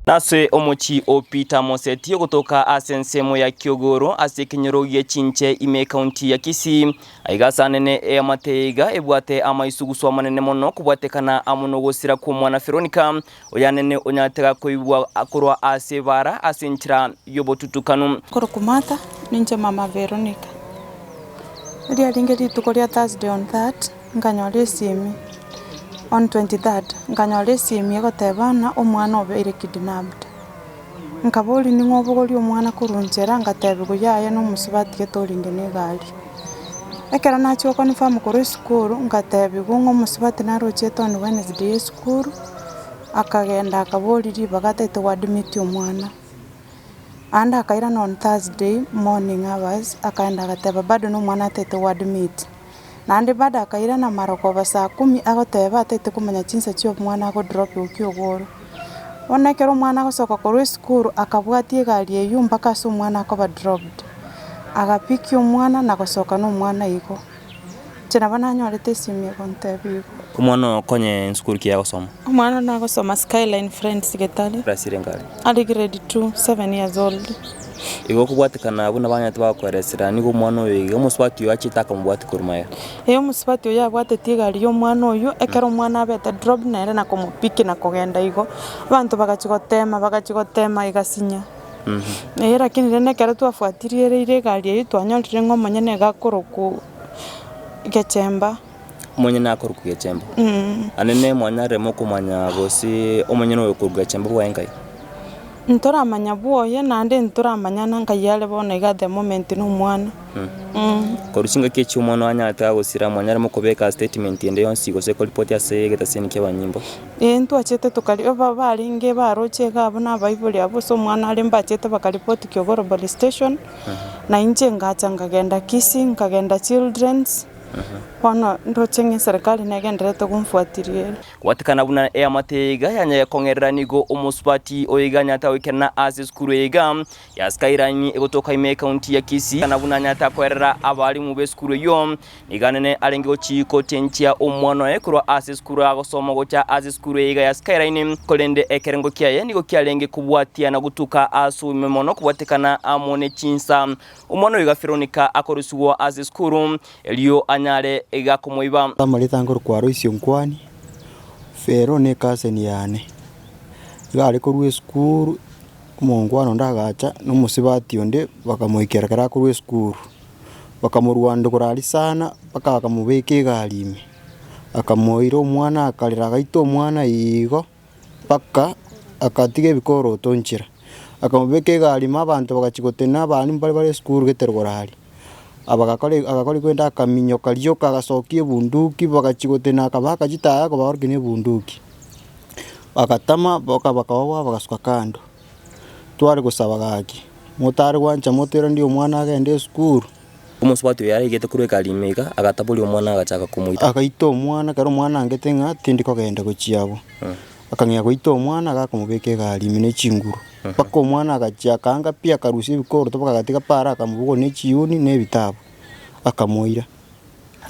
Nase omochi opita Moseti kutoka asensemo ya Kiogoro asekenyorogie chinche ime county ya Kisii aigasa nene ya mateiga ebwate ama isuguswa manene mono kubwatekana amuno gosira ku mwana Veronica oyanene onyatega koibwa akorwa asebara asenchira yobotutukanu korokumata ninche mama Veronica ria ringeri tukoria Thursday on that nganyore simi on 23rd nganyore simi egotebana omwana obeire kidnapped nkaboli ning'obogori omwana kurunjera ngatebe goyaye no musibati getoringe ne gari ekera nacho confirm kore school ngatebe gongo musibati narochete on Wednesday school akagenda akaboli ribagatete wadmit omwana anda akaira on Thursday morning hours akaenda agateba bado no mwana atete wadmit nande bada akaira na maroko basa 10 agoteba atete kumenya chinsa chyo mwana go drop ukiogoro onekero mwana gosoka kore school akabwatie gari eyu mpaka so mwana akoba dropped agapiki omwana na gosoka no mwana igo chena bana nyorete simye kontebi kumwana konye school kiya gosoma omwana na gosoma Skyline Friends Getali Brasile ngari ali grade 2 7 years old igo kubwatekana abuna banyate bakweresera nigo mwana oyo omusibati yo achitaka mubwati kurumaya omusibati oyo abwatetie gari yo mwana oyo ekero mwana abete drop nere na komupiki na kogenda igo abantu bagachigotema igasinya lakini rene kero twafuatiriere ire gari eyo twanyorire ng'omonye negakoroku Gechemba monye nakoroku Gechemba anene mwanyare mokumanya gosi omonye no yokuruga Gechemba bwaengai ntoramanya bwoye nande ntoramanya nangayale bona iga the moment no mwana korushinga kechi umwana wanyata gosira mwanyare mukobeka statement ende yonsi gose ko report ya segeta senike banyimbo ntwachete tukali baringe baroche gabo na bible abo so mwana ali mbachete bakareport Kiogoro police station na inje ngacha ngagenda Kisii ngagenda children's Wana ndochenge serikali negenderete kumfuatilia watikana buna ya mateiga yanya kongerera nigo omusibati oiganya tawikena ase skuru ega ya Skyline egotoka ime county ya Kisii kana buna nyata kwerera abali mu beskuru yo niganene alengo chiko tenchia omwana ekurwa ase skuru agosoma gocha ase skuru ega ya Skyline kolende ekerengo kiaye nigo kialenge kubwatia na gutuka asu memono kubwatikana amone chinsa omwana oiga Veronica akorusuwa ase skuru elio anyare ega kumoiba tamarita ngoro kwaro isio nkwani Veronica seniane gari kurwe school mongwano ndagacha no musibati onde bakamoikera kara kurwe school bakamurwando kurali sana bakamubeke gari ime akamoiro mwana akalira gaito mwana igo paka akatige bikoro tonchira akamubeke gari mabantu bagachigotena bani bari school getergorali agakore kwenda kaminyo kaliyo kagasokie bunduki bagachigotena kabaka jitaya ko baorgine bunduki akatama bakabawa bagasuka kando twari gusaba gaki mutari wancha motera ndio mwana agende school umusibati yari igete kurwe kalimega agatabuli omwana agachaka kumuita akaito omwana karo mwana angetenga tindiko genda gochiabo akangya goito omwana agakumubeke gari mine chinguru pako mwana agachakanga pia karusi bikoro topa gatika para akamubugo ne chiuni ne bitabo akamoira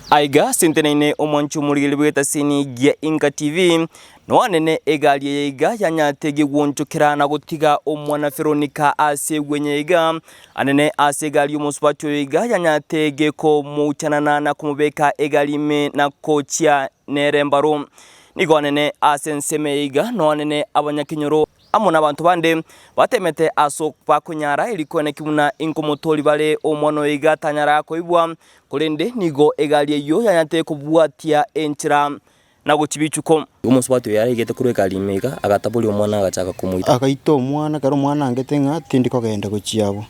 aiga sentenaine omonchu murigile bweta sini gya Inka TV no anene egali yeiga yanyatege gwonchokera na gutiga omwana Veronica ase gwenyeiga anene ase gali omusibati yeiga yanyatege ko muchanana na kumubeka egali me na kochia nerembaro nigo anene asensemeiga no anene abanyakinyoro amona abantu bande batemete aso pakunyara ilikone kimuna inkomotori bale omwana iga tanyara koibwa kolende nigo egali yo yanyate kubwatia enchira na guchibichuko umusibati yari igete kurwe kalimega agatabuli omwana agachaka kumuita akaito omwana karo mwana angetenga tindiko genda gochiabo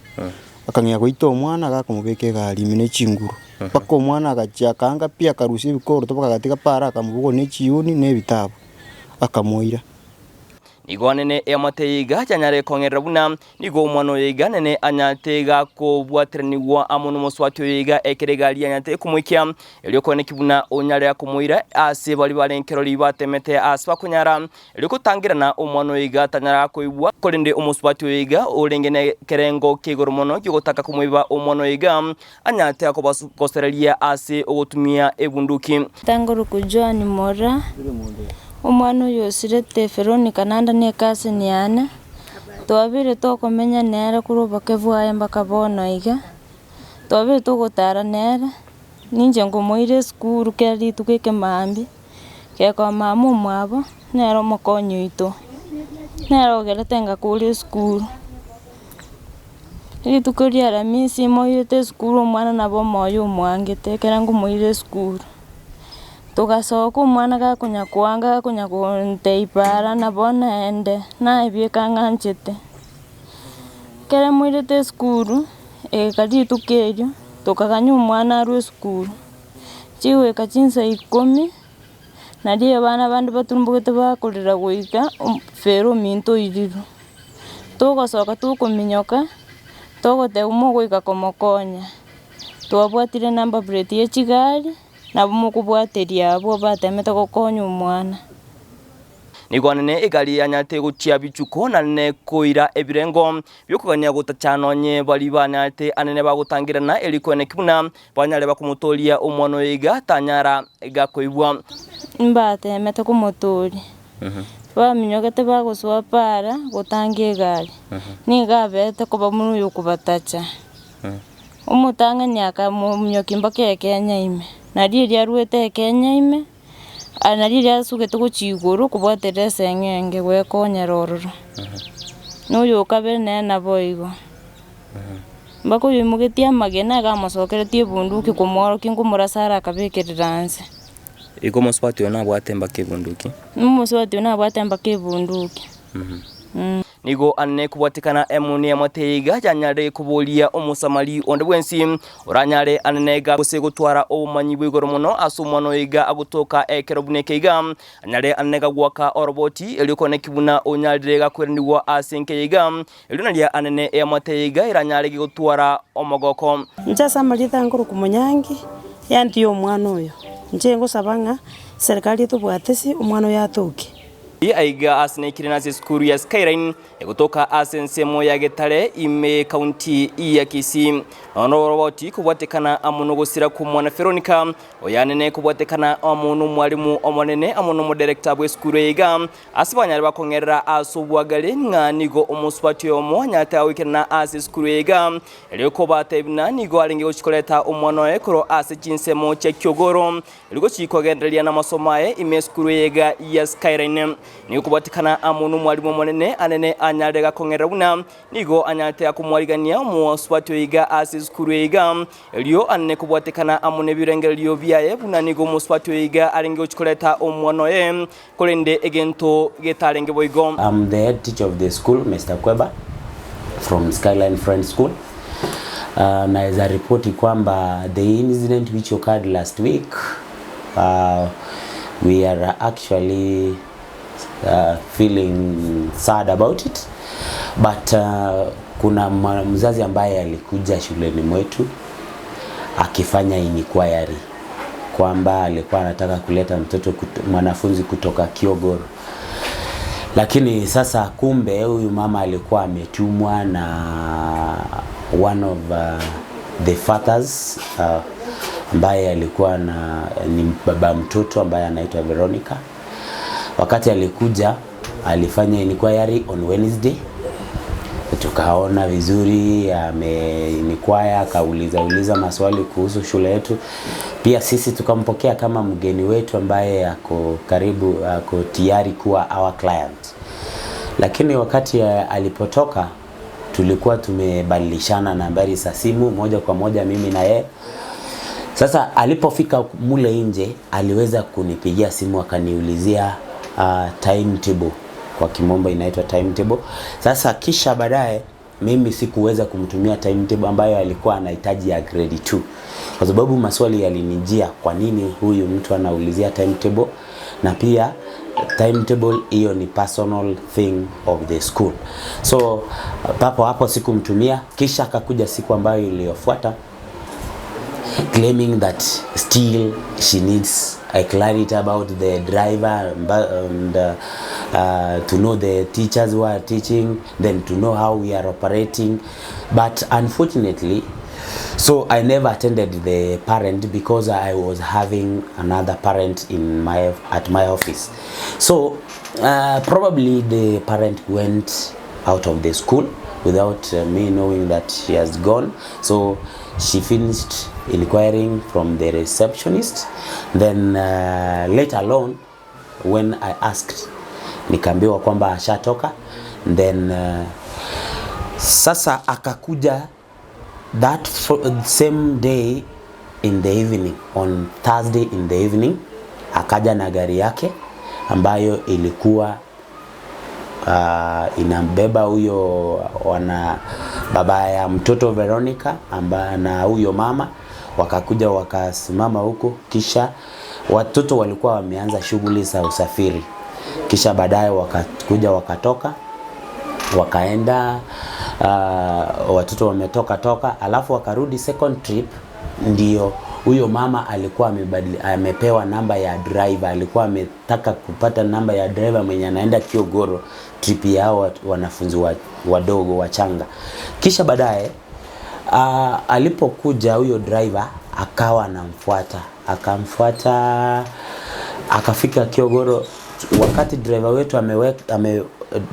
akangya goito omwana agakumubeke gari mine chinguru pako omwana agachakanga pia karusi bikoro topa gatika para akamubugo ne chiuni ne bitabo akamoira nigo anene emateiga janyare kongerera buna nigo omwana oyiga nene anyatega ko bwatreniwa amono muswati oyiga ekeregali anyate kumwikia elio kone kibuna onyare akomoira ase bali balenkero libatemete asba kunyara elio kutangirana omwana oyiga tanyara koibwa kolende omuswati oyiga olengene kerengo kigoromono gigotaka kumwiba omwana oyiga anyate akobakoserelia ase ogotumia ebunduki tangoro kujwa ni mora omwana oyo sirete Veronica nanda ne kase niana twabire tukumenya nere kuruba kevwaye mpaka bono iga twabire tugutara nere ninje ngumuire skuru keri tukike mambi keko mamu mwabo nero mokonyo ito nero gerete ngakuri skuru ili tukuria la misi moyete skuru mwana nabo moyo mwangete kera ngumuire skuru tugasoka umwana gakunya kwanga kunya kunteipara nabona ende na ibieka nganchete kera mwirete skuru kadi tukerio tukaganya umwana arwe skuru chiwe kachinsa 10 na die bana bandi batumbugete bakurira guika fero minto iriru tugasoka tukuminyoka togote umuguika komokonya twabwatire number plate ye chigari nabo mukubwateria abo batemete gukonya umwana nigwanene igari anyate guchia bichuko na ne koira ebirengo byokugania gutachanonye bali banyate anene bagutangirana elikwene kibuna banyale bakumutolia umwono iga tanyara igakoibwa mbatemete kumutori baminyogete baguswa para gutangie gari nigabete kuba munu yukubatacha umutanga nyaka mumyokimba Kenya ime nari ryaruete Kenya ime anari ryasugete guchiguru kubwatere sengenge gwekonya rororo nuyo kabene na boigo mbako yimugetia magena gamusokeretie bunduki kumworo kingumurasara kabikiriranse iko muswati ona bwatemba kibunduki muswati ona bwatemba kibunduki nigo anne kubwatikana emuni amateiga janyare kubolia omusamali onde bwensi oranyare anenega guse gutwara obumanyi bwigoro muno asumwano iga agutoka ekerobuneke iga anyare anenega gwaka oroboti elikone kibuna onyarire gakwereniwa asenke iga elinaria anene amateiga iranyare gutwara omogoko njasa maritha nguru kumunyangi yandi omwana uyo nje ngusabanga serikali tubwatesi omwana yatuki aiga asinekire na skuru ya Skyline egutoka asensemo ya Getare ime county ya Kisii ono roboti kubwatekana amuno gusira ku mwana Veronica oyanene kubwatekana amuno mwalimu omonene amuno mo director bwe skuru yiga asibanyari bakongerera asubwagale nganigo omuswati omo nyata wikena ase skuru yiga eleko batebina nigo alinge uchikoleta omwana ekoro ase chinsemo cha Kyogoro eliko chikogendelia na masomaye ime skuru yiga ya Skyline ni kubatikana amuno mwalimu monene anene anyare gakongerera buna nigo anyate akumwarigania mu swatyo yiga ase skuru yiga elio anene kubatikana amune birengerelio byaye buna nigo mu swatyo yiga aringe uchikoleta omwana ye kolende egento getarenge boigo. I'm the head teacher of the school, Mr. Kweba from Skyline Friends School. Naweza ripoti kwamba the incident which occurred last week, we are actually feeling sad about it, but kuna mzazi ambaye alikuja shuleni mwetu akifanya inquiry kwamba alikuwa anataka kuleta mwanafunzi kutoka Kyogoro, lakini sasa kumbe huyu mama alikuwa ametumwa na one of the fathers ambaye alikuwa ni baba mtoto ambaye anaitwa Veronica. Wakati alikuja alifanya inquiry on Wednesday, tukaona vizuri inquiry, akauliza maswali kuhusu shule yetu. Pia sisi tukampokea kama mgeni wetu ambaye ako karibu, ako tayari kuwa our client. Lakini wakati alipotoka tulikuwa tumebadilishana nambari za simu moja kwa moja mimi na yeye. Sasa alipofika mule nje aliweza kunipigia simu akaniulizia timetable, kwa kimombo inaitwa timetable. Sasa kisha baadaye mimi sikuweza kumtumia timetable ambayo alikuwa anahitaji ya grade 2, kwa sababu maswali yalinijia kwa nini huyu mtu anaulizia timetable, na pia timetable hiyo ni personal thing of the school. So hapo sikumtumia. Kisha akakuja siku ambayo iliyofuata claiming that still she needs a clarity about the driver and to know the teachers who are teaching, then to know how we are operating. But unfortunately, so I never attended the parent because I was having another parent at my office. So probably the parent went out of the school without me knowing that she has gone. So she finished inquiring from the receptionist. Then later on when I asked, nikaambiwa kwamba ashatoka. Then sasa akakuja that same day in the evening, on Thursday in the evening, akaja na gari yake ambayo ilikuwa inambeba huyo baba ya mtoto Veronica na huyo mama. Wakakuja wakasimama huko, kisha watoto walikuwa wameanza shughuli za usafiri. Kisha baadaye wakakuja wakatoka wakaenda, watoto wametoka alafu wakarudi second trip. Ndio huyo mama alikuwa amepewa namba ya driver, alikuwa ametaka kupata namba ya driver mwenye anaenda Kiogoro trip yao wanafunzi wadogo wachanga. Kisha baadaye alipokuja huyo driver akawa akamfuata akafika Kiogoro. Wakati driver wetu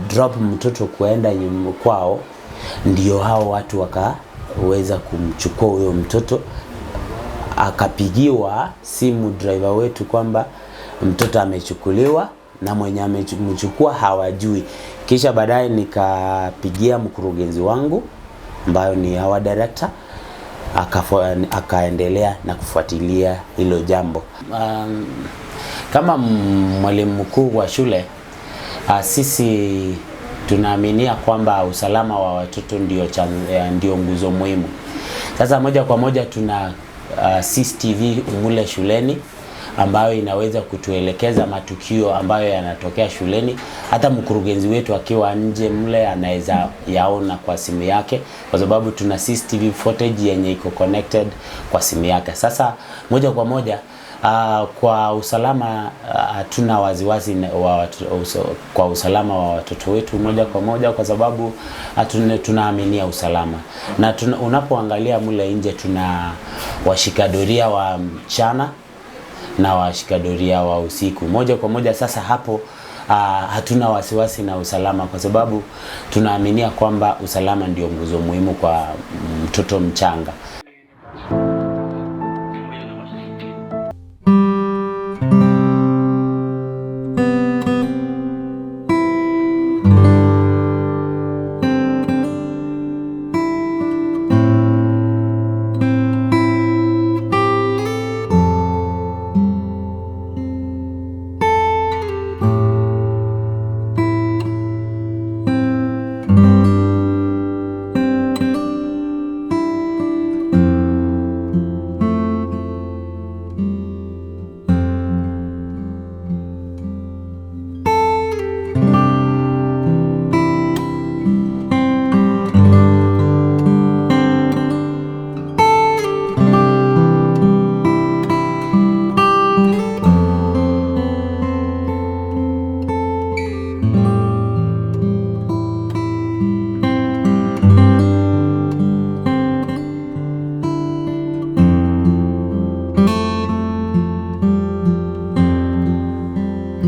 drop mtoto kuenda kwao, ndio hao watu wakaweza kumchukua huyo mtoto. Akapigiwa simu driver wetu kwamba mtoto amechukuliwa na mwenye amemchukua hawajui. Kisha baadaye nikapigia mkurugenzi wangu ambayo ni our director, akaendelea na kufuatilia hilo jambo. Kama mwalimu mkuu wa shule, sisi tunaaminia kwamba usalama wa watoto ndio nguzo muhimu. Sasa moja kwa moja tuna CCTV mule shuleni ambayo inaweza kutuelekeza matukio ambayo yanatokea shuleni. Hata mkurugenzi wetu akiwa nje mle anaweza yaona kwa simu yake, kwa sababu tuna CCTV footage yenye iko connected kwa simu yake. Sasa moja kwa moja kwa usalama hatuna waziwazi kwa usalama wa watoto wetu moja kwa moja, kwa sababu tunaaminia usalama. Na unapoangalia mule nje tuna washikadoria wa mchana na washikadoria wa usiku moja kwa moja. Sasa hapo hatuna wasiwasi na usalama, kwa sababu tunaaminia kwamba usalama ndio nguzo muhimu kwa mtoto mchanga.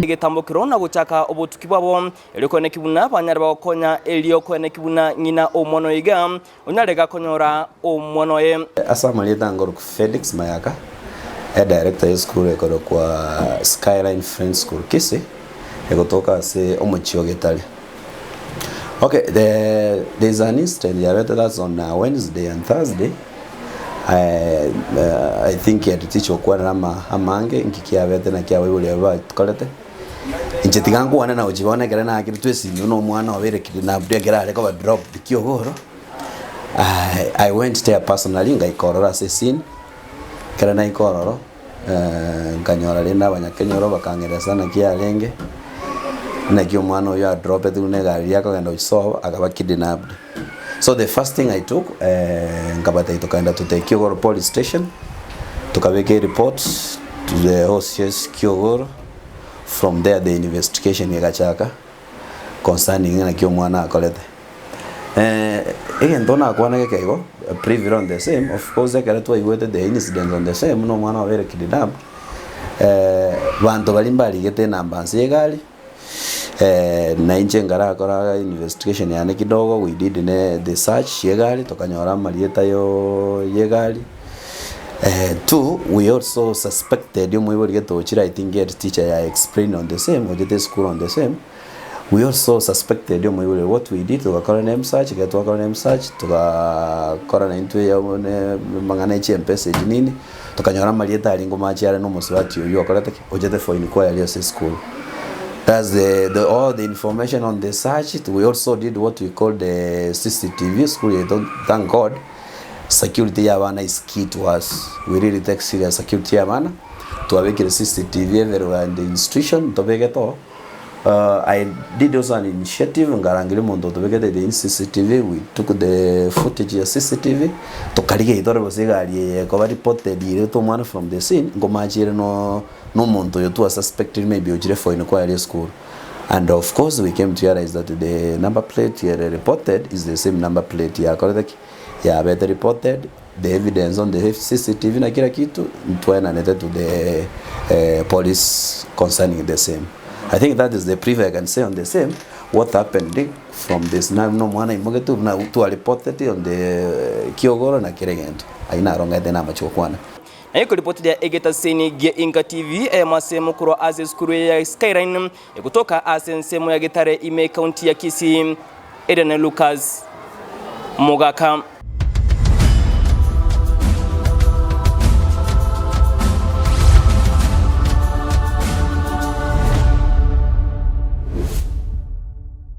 Gitambukiro na guchaka obutuki bwabo elikone kibuna banyari bakonya eliokone kibuna nyina omwono iga onyarega konyora omwono ye. Asama litango ku Felix Mayaka, director ya school ekoro kwa Skyline Friends School Kisi ekotoka se omochio getale. Okay, there's an incident that's on Wednesday and Thursday. I think ya teacher kwa rama amange ngikia bete na kia wewe ba kolete inchetigangu wana na ujibone kera na akitu twesi no mwana wabere kidina bya gera reko ba drop Kiogoro. I went there personally ngaikorora se scene kera na ikororo nganyora lenda banyakenyoro bakangeresa na kia lenge na kio mwana yo drop etu ne gari yako genda uso akaba kidnapped. So the first thing I took, ngabata itokaenda to the Kiogoro police station, tukaweke report to the OCS Kiogoro. From there the investigation yakachaka concerning na kio mwana akolete. Again dona akwana kekego preview on the same, of course ekara tu iwete the incident on the same no mwana wabere kidnapped. Bantu balimbali gete namba nsegali na inche ngarakora investigation yane kidogo. We did the search yegari tukanyora marieta yo yegari. Two, we also suspected we get to I think get teacher I explained on the same or the school on the same. We also suspected what we did to a name search, get to a name search to a corona into mangana mpesa nini tukanyora marieta alingo machiara no muswati yo akorete ojete for inquiry at school. That's the all the information on the search. We also did what we call the CCTV school. Thank God security ya bana is key to us. We really take serious security ya bana to awake the CCTV everywhere in the institution to bege to. I did also an initiative ngarangire mondo to bege the CCTV. We took the footage of CCTV to karige idore bosigari ko reported ile to man from the scene ngomachire no mondo yo to suspected maybe ojire for inquiry school. And of course we came to realize that the number plate here reported is the same number plate ya correct. Yeah, better reported the evidence on the CCTV na kila kitu netted to the police concerning the same. I think that is the preview I can say on the same. What happened from this now no mwana imogetu na to reported on the Kiogoro na Kirengento. Aina ronga tena machokwana. Na yuko ripoti ya Egeta Seni Gia Inka TV masemo kuro aze skuru ya Skyline kutoka asensemo ya Getare ime county ya Kisii. Eden Lucas Mogaka.